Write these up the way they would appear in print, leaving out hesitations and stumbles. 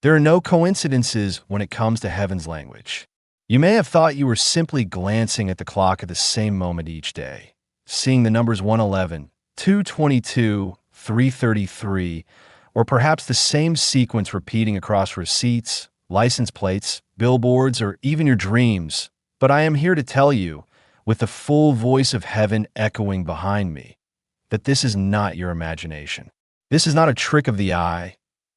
There are no coincidences when it comes to heaven's language. You may have thought you were simply glancing at the clock at the same moment each day, seeing the numbers 111, 222, 333, or perhaps the same sequence repeating across receipts, license plates, billboards, or even your dreams. But I am here to tell you, with the full voice of heaven echoing behind me, that this is not your imagination. This is not a trick of the eye,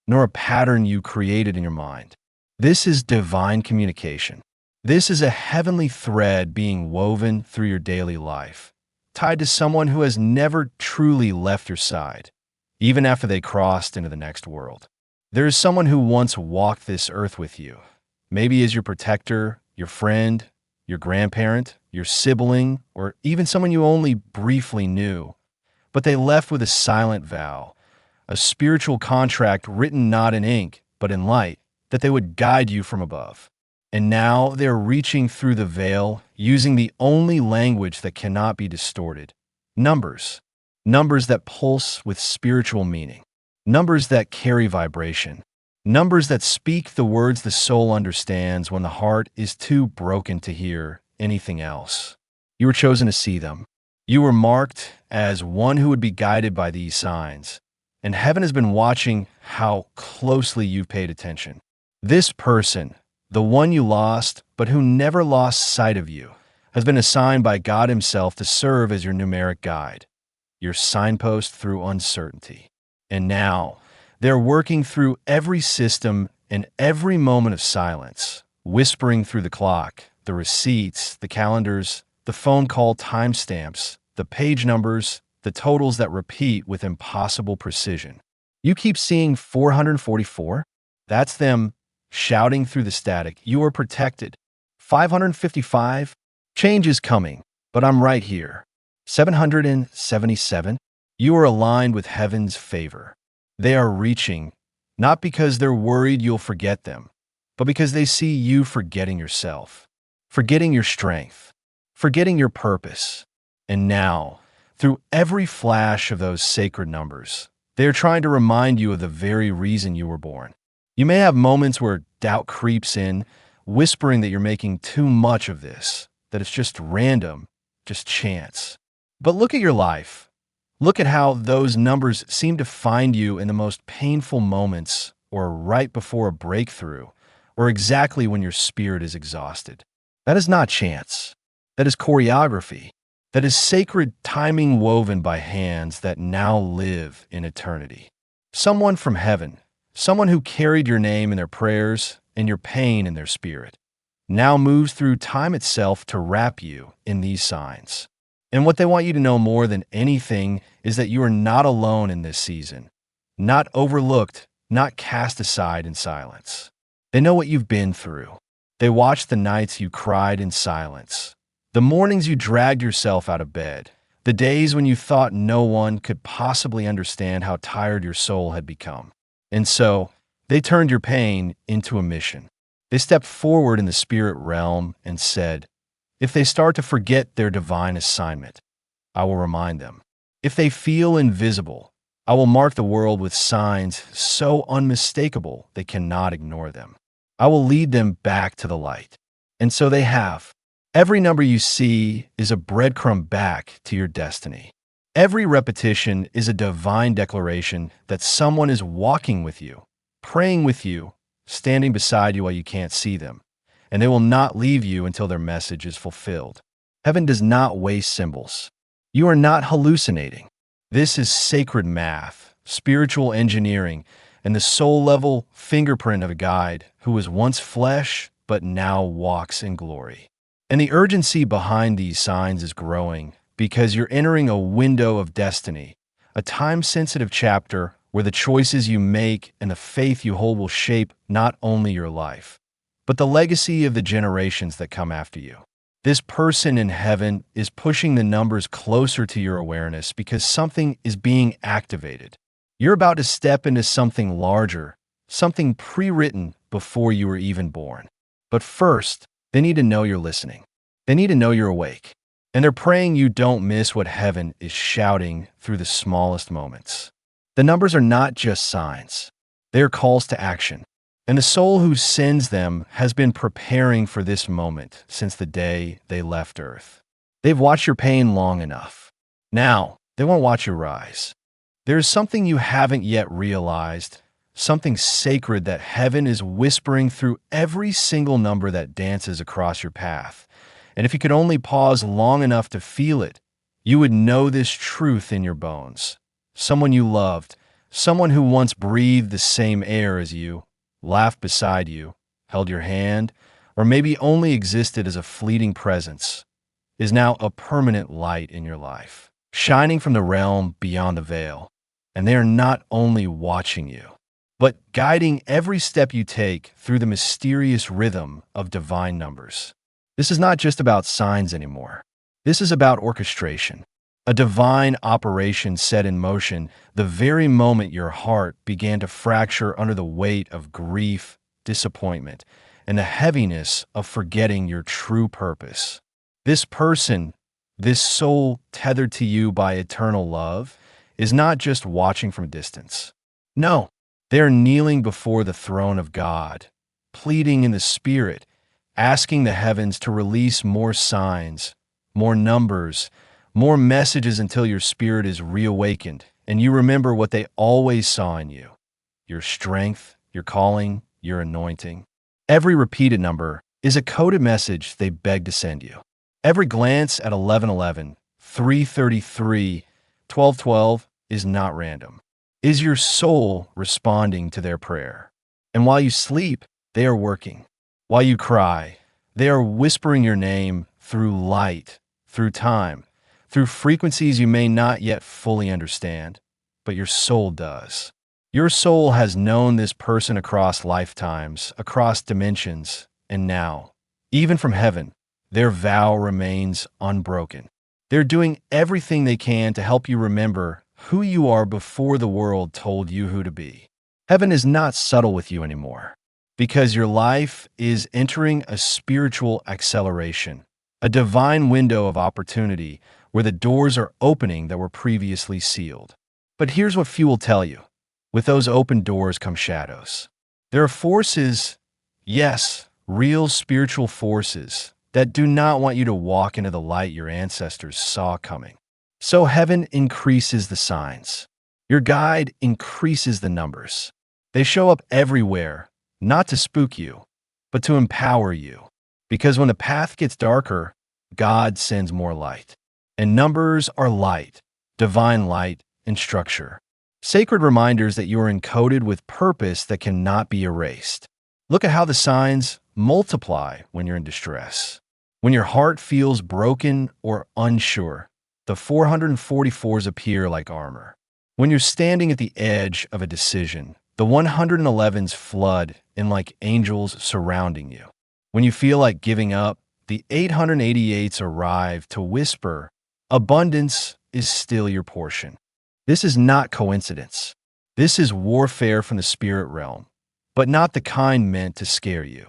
nor a pattern you created in your mind. This is divine communication. This is a heavenly thread being woven through your daily life, tied to someone who has never truly left your side, even after they crossed into the next world. There is someone who once walked this earth with you, maybe as your protector, your friend, your grandparent, your sibling, or even someone you only briefly knew. But they left with a silent vow, a spiritual contract written not in ink, but in light, that they would guide you from above. And now they're reaching through the veil, using the only language that cannot be distorted. Numbers. Numbers that pulse with spiritual meaning. Numbers that carry vibration. Numbers that speak the words the soul understands when the heart is too broken to hear anything else. You were chosen to see them. You were marked as one who would be guided by these signs. And heaven has been watching how closely you've paid attention. This person, the one you lost, but who never lost sight of you, has been assigned by God Himself to serve as your numeric guide, your signpost through uncertainty. And now, they're working through every system and every moment of silence, whispering through the clock, the receipts, the calendars, the phone call timestamps, the page numbers, the totals that repeat with impossible precision. You keep seeing 444? That's them shouting through the static, "You are protected." 555? Change is coming, but I'm right here. 777? You are aligned with heaven's favor. They are reaching, not because they're worried you'll forget them, but because they see you forgetting yourself, forgetting your strength, forgetting your purpose. And now, through every flash of those sacred numbers, they are trying to remind you of the very reason you were born. You may have moments where doubt creeps in, whispering that you're making too much of this, that it's just random, just chance. But look at your life. Look at how those numbers seem to find you in the most painful moments, or right before a breakthrough, or exactly when your spirit is exhausted. That is not chance. That is choreography. That is sacred timing woven by hands that now live in eternity. Someone from heaven, someone who carried your name in their prayers and your pain in their spirit, now moves through time itself to wrap you in these signs. And what they want you to know more than anything is that you are not alone in this season, not overlooked, not cast aside in silence. They know what you've been through. They watched the nights you cried in silence, the mornings you dragged yourself out of bed, the days when you thought no one could possibly understand how tired your soul had become. And so, they turned your pain into a mission. They stepped forward in the spirit realm and said, if they start to forget their divine assignment, I will remind them. If they feel invisible, I will mark the world with signs so unmistakable they cannot ignore them. I will lead them back to the light. And so they have. Every number you see is a breadcrumb back to your destiny. Every repetition is a divine declaration that someone is walking with you, praying with you, standing beside you while you can't see them, and they will not leave you until their message is fulfilled. Heaven does not waste symbols. You are not hallucinating. This is sacred math, spiritual engineering, and the soul-level fingerprint of a guide who was once flesh but now walks in glory. And the urgency behind these signs is growing because you're entering a window of destiny, a time-sensitive chapter where the choices you make and the faith you hold will shape not only your life, but the legacy of the generations that come after you. This person in heaven is pushing the numbers closer to your awareness because something is being activated. You're about to step into something larger, something pre-written before you were even born. But first, they need to know you're listening. They need to know you're awake. And they're praying you don't miss what heaven is shouting through the smallest moments. The numbers are not just signs. They are calls to action. And the soul who sends them has been preparing for this moment since the day they left Earth. They've watched your pain long enough. Now, they won't watch you rise. There is something you haven't yet realized, something sacred that heaven is whispering through every single number that dances across your path. And if you could only pause long enough to feel it, you would know this truth in your bones. Someone you loved, someone who once breathed the same air as you, laughed beside you, held your hand, or maybe only existed as a fleeting presence, is now a permanent light in your life, shining from the realm beyond the veil. And they are not only watching you, but guiding every step you take through the mysterious rhythm of divine numbers. This is not just about signs anymore. This is about orchestration, a divine operation set in motion the very moment your heart began to fracture under the weight of grief, disappointment, and the heaviness of forgetting your true purpose. This person, this soul tethered to you by eternal love, is not just watching from a distance. No, they are kneeling before the throne of God, pleading in the Spirit, asking the heavens to release more signs, more numbers, more messages until your spirit is reawakened and you remember what they always saw in you: your strength, your calling, your anointing. Every repeated number is a coded message they beg to send you. Every glance at 1111, 333, 1212 is not random. Is your soul responding to their prayer? And while you sleep, they are working. While you cry, they are whispering your name through light, through time, through frequencies you may not yet fully understand, but your soul does. Your soul has known this person across lifetimes, across dimensions, and now, even from heaven, their vow remains unbroken. They're doing everything they can to help you remember who you are before the world told you who to be. Heaven is not subtle with you anymore, because your life is entering a spiritual acceleration, a divine window of opportunity where the doors are opening that were previously sealed. But here's what few will tell you. With those open doors come shadows. There are forces, yes, real spiritual forces, that do not want you to walk into the light your ancestors saw coming. So heaven increases the signs. Your guide increases the numbers. They show up everywhere, not to spook you, but to empower you. Because when the path gets darker, God sends more light. And numbers are light, divine light, and structure. Sacred reminders that you are encoded with purpose that cannot be erased. Look at how the signs multiply when you're in distress. When your heart feels broken or unsure, the 444s appear like armor. When you're standing at the edge of a decision, the 111s flood in like angels surrounding you. When you feel like giving up, the 888s arrive to whisper, abundance is still your portion. This is not coincidence. This is warfare from the spirit realm, but not the kind meant to scare you.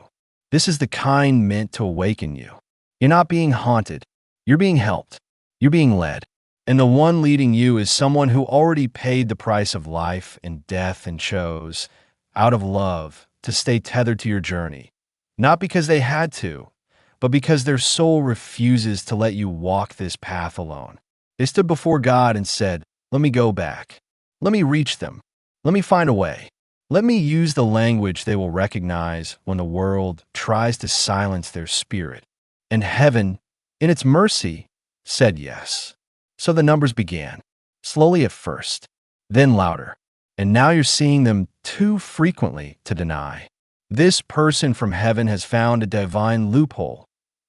This is the kind meant to awaken you. You're not being haunted. You're being helped. You're being led. And the one leading you is someone who already paid the price of life and death and chose, out of love, to stay tethered to your journey. Not because they had to, but because their soul refuses to let you walk this path alone. They stood before God and said, "Let me go back. Let me reach them. Let me find a way. Let me use the language they will recognize when the world tries to silence their spirit." And heaven, in its mercy, said yes. So the numbers began, slowly at first, then louder. And now you're seeing them too frequently to deny. This person from heaven has found a divine loophole,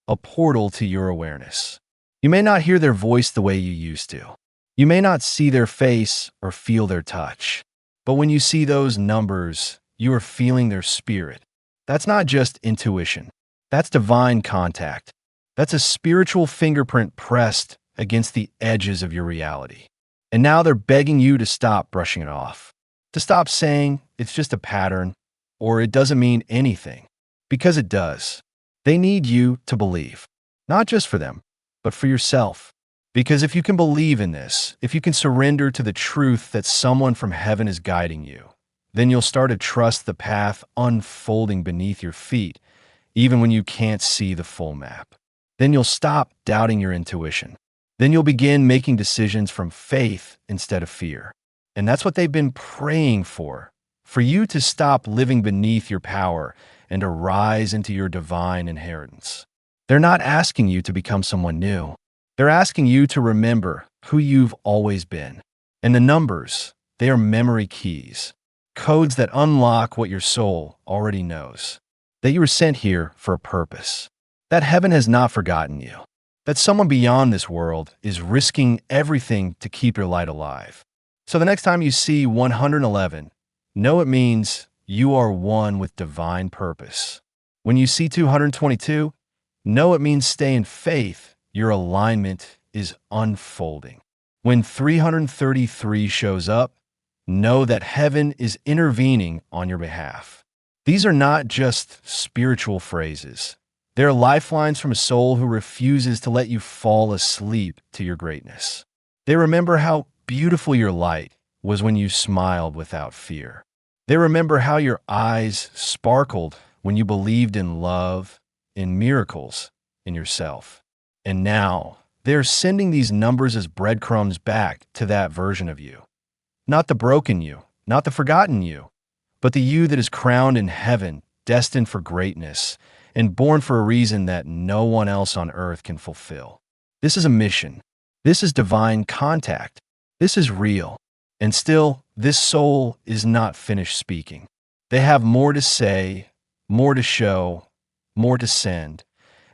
a portal to your awareness. You may not hear their voice the way you used to. You may not see their face or feel their touch. But when you see those numbers, you are feeling their spirit. That's not just intuition. That's divine contact. That's a spiritual fingerprint pressed against the edges of your reality. And now they're begging you to stop brushing it off, to stop saying it's just a pattern or it doesn't mean anything, because it does. They need you to believe, not just for them, but for yourself. Because if you can believe in this, if you can surrender to the truth that someone from heaven is guiding you, Then you'll start to trust the path unfolding beneath your feet, even when you can't see the full map. Then you'll stop doubting your intuition. Then you'll begin making decisions from faith instead of fear. And that's what they've been praying for you to stop living beneath your power and to rise into your divine inheritance. They're not asking you to become someone new. They're asking you to remember who you've always been. And the numbers, they are memory keys, codes that unlock what your soul already knows. That you were sent here for a purpose. That heaven has not forgotten you. That someone beyond this world is risking everything to keep your light alive. So the next time you see 111, know it means you are one with divine purpose. When you see 222, know it means stay in faith. Your alignment is unfolding. When 333 shows up, know that heaven is intervening on your behalf. These are not just spiritual phrases. They're lifelines from a soul who refuses to let you fall asleep to your greatness. They remember how beautiful your light was when you smiled without fear. They remember how your eyes sparkled when you believed in love, in miracles, in yourself. And now, they're sending these numbers as breadcrumbs back to that version of you. Not the broken you, not the forgotten you, but the you that is crowned in heaven, destined for greatness, and born for a reason that no one else on earth can fulfill. This is a mission. This is divine contact. This is real. And still, this soul is not finished speaking. They have more to say, more to show, more to send,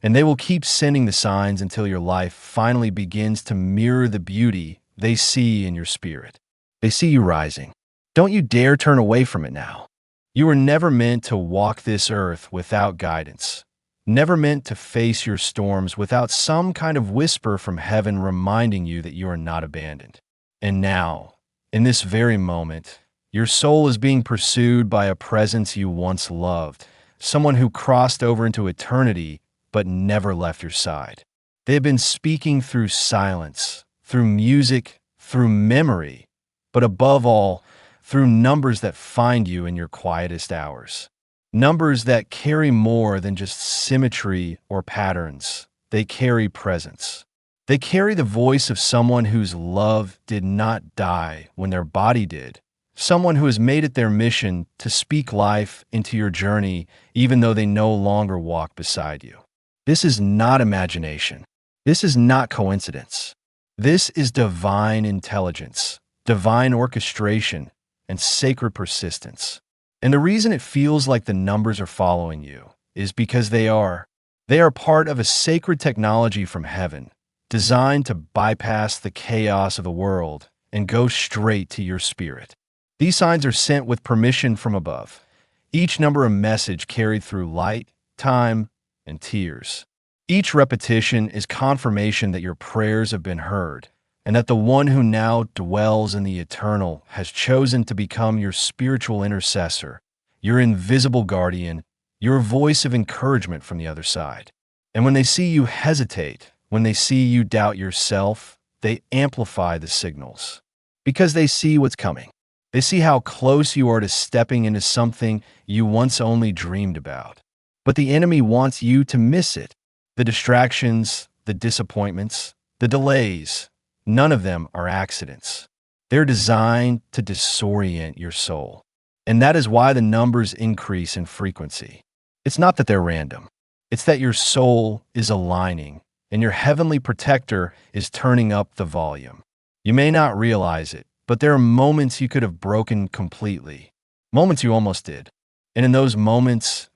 and they will keep sending the signs until your life finally begins to mirror the beauty they see in your spirit. They see you rising. Don't you dare turn away from it now. You were never meant to walk this earth without guidance, never meant to face your storms without some kind of whisper from heaven reminding you that you are not abandoned. And now, in this very moment, your soul is being pursued by a presence you once loved, someone who crossed over into eternity but never left your side. They have been speaking through silence, through music, through memory, but above all, through numbers that find you in your quietest hours. Numbers that carry more than just symmetry or patterns. They carry presence. They carry the voice of someone whose love did not die when their body did. Someone who has made it their mission to speak life into your journey even though they no longer walk beside you. This is not imagination. This is not coincidence. This is divine intelligence, divine orchestration, and sacred persistence. And the reason it feels like the numbers are following you is because they are. They are part of a sacred technology from heaven, designed to bypass the chaos of the world and go straight to your spirit. These signs are sent with permission from above, each number a message carried through light, time, and tears. Each repetition is confirmation that your prayers have been heard, and that the one who now dwells in the eternal has chosen to become your spiritual intercessor, your invisible guardian, your voice of encouragement from the other side. And when they see you hesitate, when they see you doubt yourself, they amplify the signals. Because they see what's coming. They see how close you are to stepping into something you once only dreamed about. But the enemy wants you to miss it. The distractions, the disappointments, the delays, none of them are accidents. They're designed to disorient your soul. And that is why the numbers increase in frequency. It's not that they're random. It's that your soul is aligning and your heavenly protector is turning up the volume. You may not realize it, but there are moments you could have broken completely. Moments you almost did. And in those moments,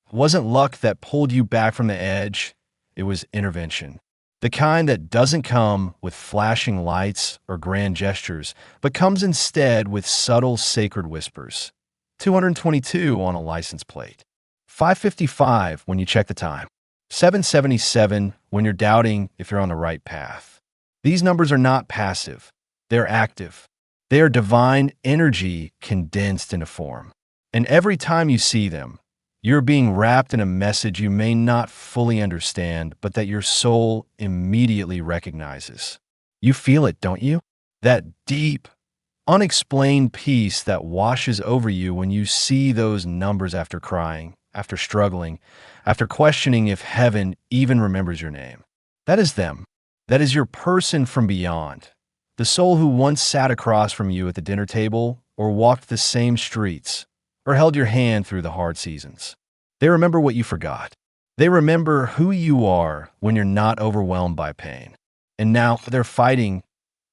it wasn't luck that pulled you back from the edge. It was intervention. The kind that doesn't come with flashing lights or grand gestures, but comes instead with subtle sacred whispers. 222 on a license plate. 5:55 when you check the time. 7:77 when you're doubting if you're on the right path. These numbers are not passive. They're active. They are divine energy condensed into form. And every time you see them, you're being wrapped in a message you may not fully understand, but that your soul immediately recognizes. You feel it, don't you? That deep, unexplained peace that washes over you when you see those numbers after crying, after struggling, after questioning if heaven even remembers your name. That is them. That is your person from beyond. The soul who once sat across from you at the dinner table or walked the same streets or held your hand through the hard seasons. They remember what you forgot. They remember who you are when you're not overwhelmed by pain. And now they're fighting,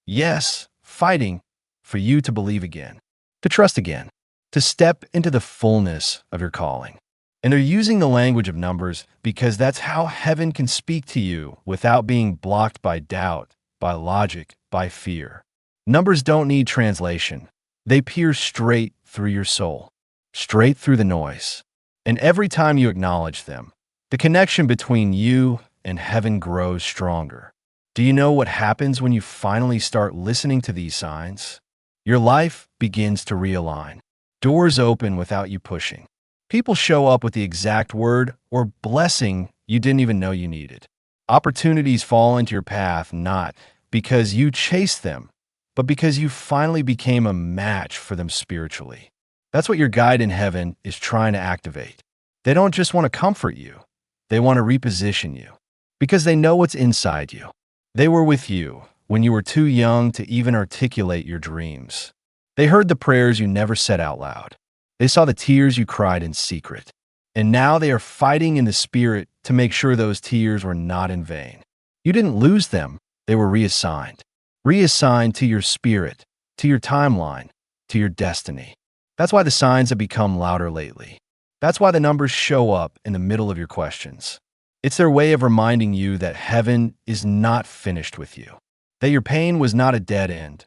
yes, fighting for you to believe again, to trust again, to step into the fullness of your calling. And they're using the language of numbers because that's how heaven can speak to you without being blocked by doubt, by logic, by fear. Numbers don't need translation. They pierce straight through your soul, straight through the noise. And every time you acknowledge them, the connection between you and heaven grows stronger. Do you know what happens when you finally start listening to these signs? Your life begins to realign. Doors open without you pushing. People show up with the exact word or blessing you didn't even know you needed. Opportunities fall into your path not because you chased them, but because you finally became a match for them spiritually. That's what your guide in heaven is trying to activate. They don't just want to comfort you. They want to reposition you because they know what's inside you. They were with you when you were too young to even articulate your dreams. They heard the prayers you never said out loud. They saw the tears you cried in secret. And now they are fighting in the spirit to make sure those tears were not in vain. You didn't lose them. They were reassigned. Reassigned to your spirit, to your timeline, to your destiny. That's why the signs have become louder lately. That's why the numbers show up in the middle of your questions. It's their way of reminding you that heaven is not finished with you, that your pain was not a dead end.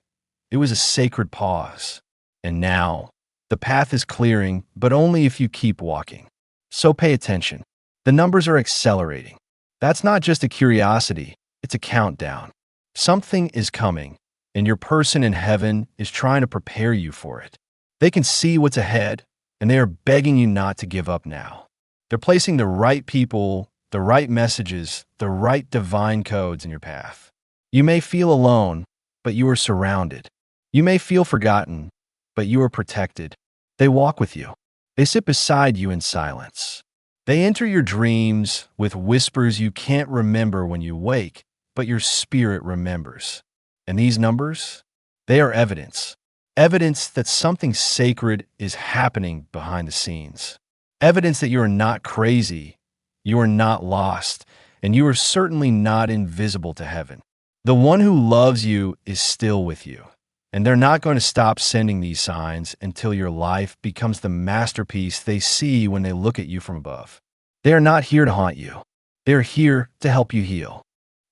It was a sacred pause. And now, the path is clearing, but only if you keep walking. So pay attention. The numbers are accelerating. That's not just a curiosity, it's a countdown. Something is coming, and your person in heaven is trying to prepare you for it. They can see what's ahead, and they are begging you not to give up now. They're placing the right people, the right messages, the right divine codes in your path. You may feel alone, but you are surrounded. You may feel forgotten, but you are protected. They walk with you. They sit beside you in silence. They enter your dreams with whispers you can't remember when you wake, but your spirit remembers. And these numbers, they are evidence. Evidence that something sacred is happening behind the scenes. Evidence that you are not crazy, you are not lost, and you are certainly not invisible to heaven. The one who loves you is still with you. And they're not going to stop sending these signs until your life becomes the masterpiece they see when they look at you from above. They are not here to haunt you. They are here to help you heal.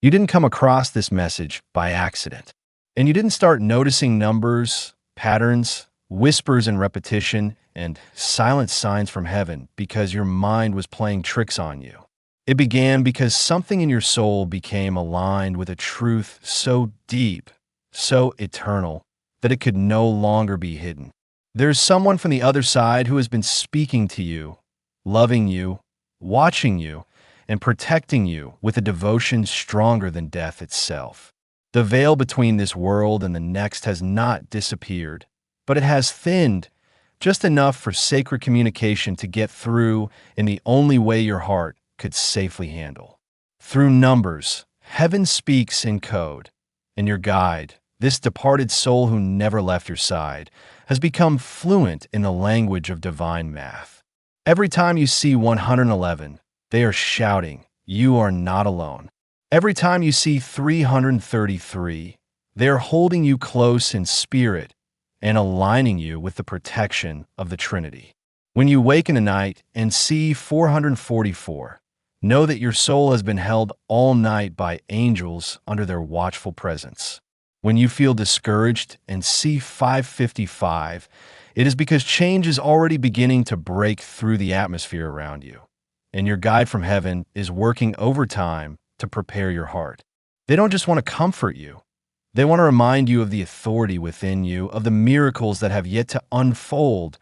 You didn't come across this message by accident. And you didn't start noticing numbers, patterns, whispers and repetition, and silent signs from heaven because your mind was playing tricks on you. It began because something in your soul became aligned with a truth so deep, so eternal, that it could no longer be hidden. There's someone from the other side who has been speaking to you, loving you, watching you, and protecting you with a devotion stronger than death itself. The veil between this world and the next has not disappeared, but it has thinned just enough for sacred communication to get through in the only way your heart could safely handle. Through numbers, heaven speaks in code, and your guide, this departed soul who never left your side, has become fluent in the language of divine math. Every time you see 111, they are shouting, "You are not alone." Every time you see 333, they are holding you close in spirit and aligning you with the protection of the Trinity. When you wake in the night and see 444, know that your soul has been held all night by angels under their watchful presence. When you feel discouraged and see 555, it is because change is already beginning to break through the atmosphere around you, and your guide from heaven is working overtime to prepare your heart. They don't just want to comfort you. They want to remind you of the authority within you, of the miracles that have yet to unfold,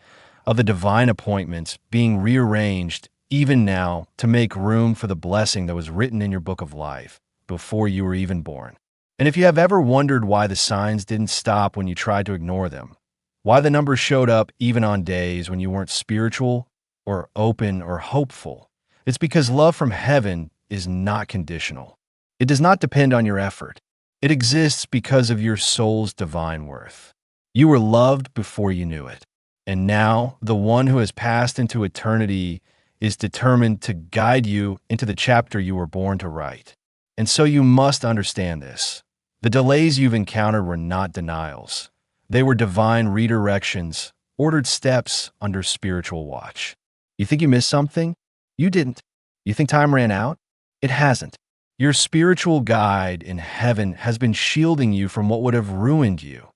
of the divine appointments being rearranged even now to make room for the blessing that was written in your book of life before you were even born. And if you have ever wondered why the signs didn't stop when you tried to ignore them, why the numbers showed up even on days when you weren't spiritual or open or hopeful, it's because love from heaven is not conditional. It does not depend on your effort. It exists because of your soul's divine worth. You were loved before you knew it. And now, the one who has passed into eternity is determined to guide you into the chapter you were born to write. And so you must understand this. The delays you've encountered were not denials. They were divine redirections, ordered steps under spiritual watch. You think you missed something? You didn't. You think time ran out? It hasn't. Your spiritual guide in heaven has been shielding you from what would have ruined you,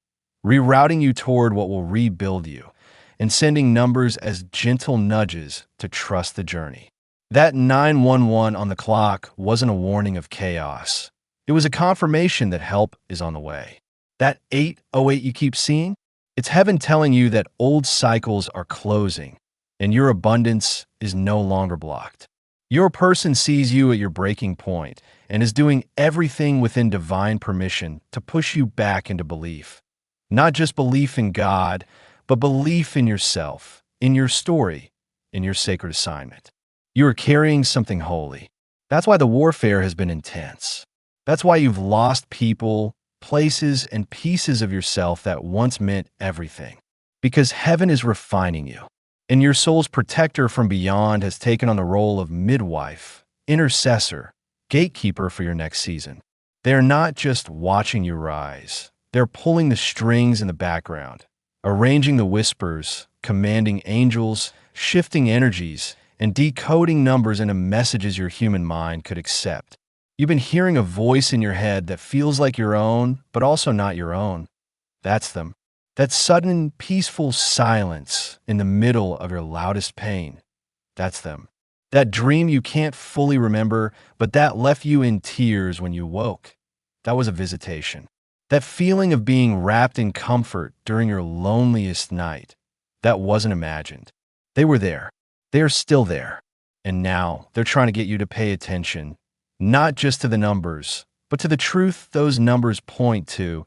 rerouting you toward what will rebuild you, and sending numbers as gentle nudges to trust the journey. That 911 on the clock wasn't a warning of chaos. It was a confirmation that help is on the way. That 808 you keep seeing? It's heaven telling you that old cycles are closing and your abundance is no longer blocked. Your person sees you at your breaking point and is doing everything within divine permission to push you back into belief. Not just belief in God, but belief in yourself, in your story, in your sacred assignment. You are carrying something holy. That's why the warfare has been intense. That's why you've lost people, places, and pieces of yourself that once meant everything. Because heaven is refining you. And your soul's protector from beyond has taken on the role of midwife, intercessor, gatekeeper for your next season. They are not just watching you rise. They're pulling the strings in the background, arranging the whispers, commanding angels, shifting energies, and decoding numbers into messages your human mind could accept. You've been hearing a voice in your head that feels like your own, but also not your own. That's them. That sudden, peaceful silence in the middle of your loudest pain. That's them. That dream you can't fully remember, but that left you in tears when you woke. That was a visitation. That feeling of being wrapped in comfort during your loneliest night. That wasn't imagined. They were there. They are still there. And now they're trying to get you to pay attention, not just to the numbers, but to the truth those numbers point to,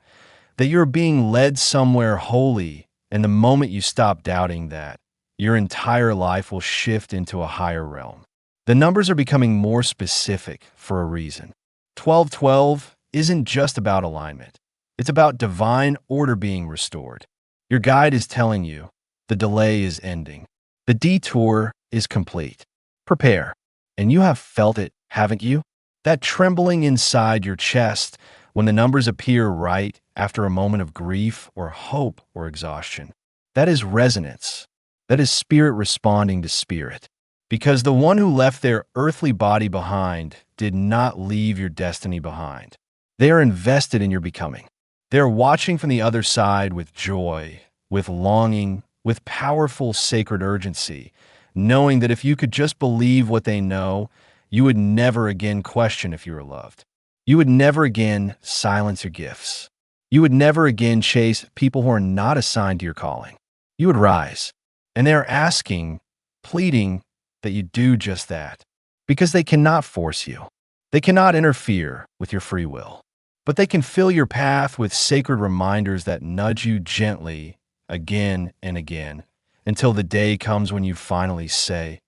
that you're being led somewhere holy, and the moment you stop doubting that, your entire life will shift into a higher realm. The numbers are becoming more specific for a reason. 1212 isn't just about alignment. It's about divine order being restored. Your guide is telling you the delay is ending. The detour is complete. Prepare. And you have felt it, haven't you? That trembling inside your chest when the numbers appear right after a moment of grief or hope or exhaustion. That is resonance. That is spirit responding to spirit. Because the one who left their earthly body behind did not leave your destiny behind. They are invested in your becoming. They are watching from the other side with joy, with longing, with powerful sacred urgency, knowing that if you could just believe what they know, you would never again question if you were loved. You would never again silence your gifts. You would never again chase people who are not assigned to your calling. You would rise. And they are asking, pleading that you do just that. Because they cannot force you. They cannot interfere with your free will. But they can fill your path with sacred reminders that nudge you gently again and again until the day comes when you finally say,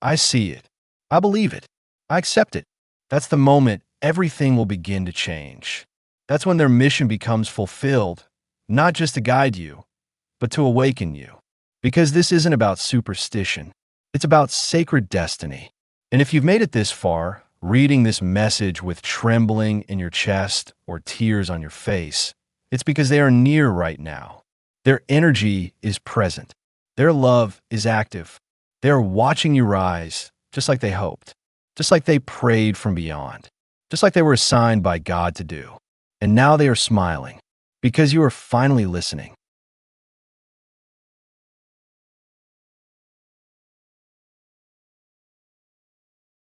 I see it. I believe it. I accept it. That's the moment everything will begin to change. That's when their mission becomes fulfilled, not just to guide you, but to awaken you. Because this isn't about superstition. It's about sacred destiny. And if you've made it this far, reading this message with trembling in your chest or tears on your face, it's because they are near right now. Their energy is present. Their love is active. They are watching you rise, just like they hoped, just like they prayed from beyond, just like they were assigned by God to do. And now they are smiling because you are finally listening.